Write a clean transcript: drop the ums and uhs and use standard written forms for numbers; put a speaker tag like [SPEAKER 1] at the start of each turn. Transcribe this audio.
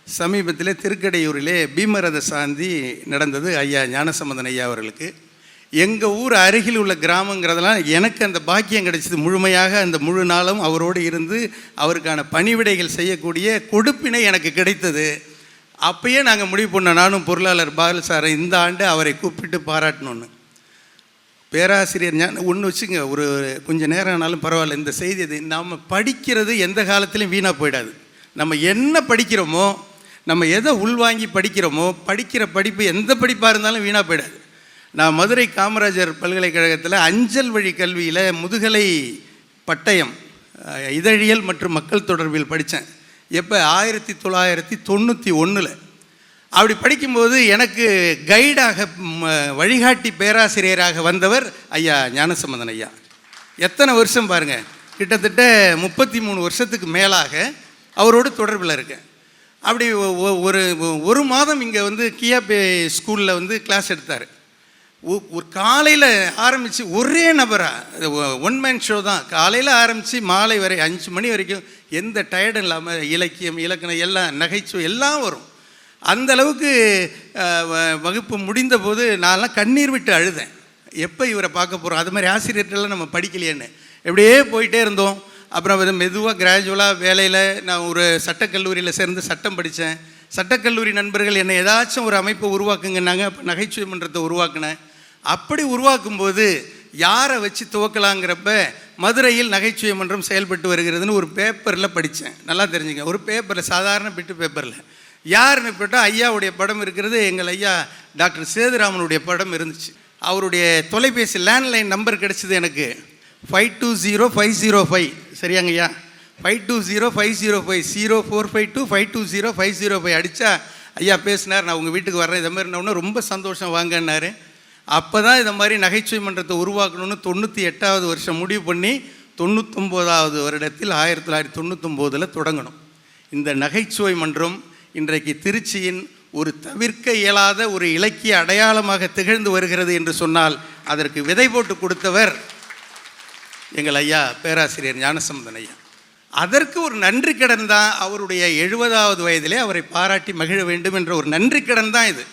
[SPEAKER 1] சமீபத்தில் திருக்கடையூரிலே பீமரத சாந்தி நடந்தது ஐயா ஞானசம்பந்தன் ஐயா அவர்களுக்கு. எங்கள் ஊர் அருகில் உள்ள கிராமங்கிறதெல்லாம் எனக்கு அந்த பாக்கியம் கிடைச்சது. முழுமையாக அந்த முழு நாளும் அவரோடு இருந்து அவருக்கான பணிவிடைகள் செய்யக்கூடிய கொடுப்பினை எனக்கு கிடைத்தது. அப்பயே நாங்கள் முடிவு பண்ணோம், நானும் பொருளாளர் பால் சாரை இந்த ஆண்டு அவரை கூப்பிட்டு பாராட்டணுன்னு. பேராசிரியர் ஒன்று வச்சுங்க, ஒரு கொஞ்சம் நேரம் ஆனாலும் பரவாயில்ல, இந்த செய்தி நாம் படிக்கிறது எந்த காலத்துலையும் வீணாக போயிடாது. நம்ம என்ன படிக்கிறோமோ, நம்ம எதை உள்வாங்கி படிக்கிறோமோ, படிக்கிற படிப்பு எந்த படிப்பாக இருந்தாலும் வீணாக போயிடாது. நான் மதுரை காமராஜர் பல்கலைக்கழகத்தில் அஞ்சல் வழி கல்வியில் முதுகலை பட்டயம் இதழியல் மற்றும் மக்கள் தொடர்பில் படித்தேன். எப்போ 1991. அப்படி படிக்கும்போது எனக்கு கைடாக வழிகாட்டி பேராசிரியராக வந்தவர் ஐயா ஞானசம்பந்தன் ஐயா. எத்தனை வருஷம் பாருங்கள், கிட்டத்தட்ட 33 வருஷத்துக்கு மேலாக அவரோடு தொடர்பில் இருக்கேன். அப்படி ஒரு மாதம் இங்கே வந்து கியாபே ஸ்கூலில் வந்து கிளாஸ் எடுத்தார். ஒரு காலையில் ஆரம்பித்து ஒரே நபராக ஒன் மேன் ஷோ தான். காலையில் ஆரம்பித்து மாலை வரை 5 மணி வரைக்கும் எந்த டயர்டும் இல்லாமல் இலக்கியம், இலக்கணம், எல்லாம் நகைச்சுவை எல்லாம் வரும். அந்த அளவுக்கு வகுப்பு முடிந்த போது நான்லாம் கண்ணீர் விட்டு அழுதேன். எப்போ இவரை பார்க்க போகிறோம், அது மாதிரி ஆசிரியர்கள்லாம் நம்ம படிக்கலையேன்னு எப்படியே போயிட்டே இருந்தோம். அப்புறம் மெதுவாக கிராஜுவலாக வேலையில் நான் ஒரு சட்டக்கல்லூரியில் சேர்ந்து சட்டம் படித்தேன். சட்டக்கல்லூரி நண்பர்கள் என்னை ஏதாச்சும் ஒரு அமைப்பை உருவாக்குங்கன்னாங்க. அப்போ நகைச்சுவை மன்றத்தை உருவாக்கினேன். அப்படி உருவாக்கும்போது யாரை வச்சு துவக்கலாங்கிறப்ப மதுரையில் நகைச்சுவை மன்றம் செயல்பட்டு வருகிறதுன்னு ஒரு பேப்பரில் படித்தேன். நல்லா தெரிஞ்சுங்க, ஒரு பேப்பரில், சாதாரண பிட்டு பேப்பரில் யாருன்னு போட்டால் ஐயாவுடைய படம் இருக்கிறது. எங்கள் ஐயா டாக்டர் சேதுராமனுடைய படம் இருந்துச்சு. அவருடைய தொலைபேசி லேண்ட்லைன் நம்பர் கிடச்சிது எனக்கு, 520505. சரியாங்க ஐயா, 520505 0452520505 அடித்தா ஐயா பேசினார். நான் உங்கள் வீட்டுக்கு வர்றேன், இதை மாதிரி நான் ரொம்ப சந்தோஷம் வாங்கன்னாரு. அப்போ தான் இதை மாதிரி நகைச்சுவை மன்றத்தை உருவாக்கணும்னு 98வது வருஷம் முடிவு பண்ணி 99வது வருடத்தில் 1999 தொடங்கணும் இந்த நகைச்சுவை மன்றம். இன்றைக்கு திருச்சியின் ஒரு தவிர்க்க இயலாத ஒரு இலக்கிய அடையாளமாக திகழ்ந்து வருகிறது என்று சொன்னால் அதற்கு விதை போட்டு கொடுத்தவர் எங்கள் ஐயா பேராசிரியர் ஞானசம்பந்தன் ஐயா. அதற்கு ஒரு நன்றி கடன் தான் அவருடைய 70வது வயதிலே அவரை பாராட்டி மகிழ வேண்டும் என்ற ஒரு நன்றி கடன் தான் இது.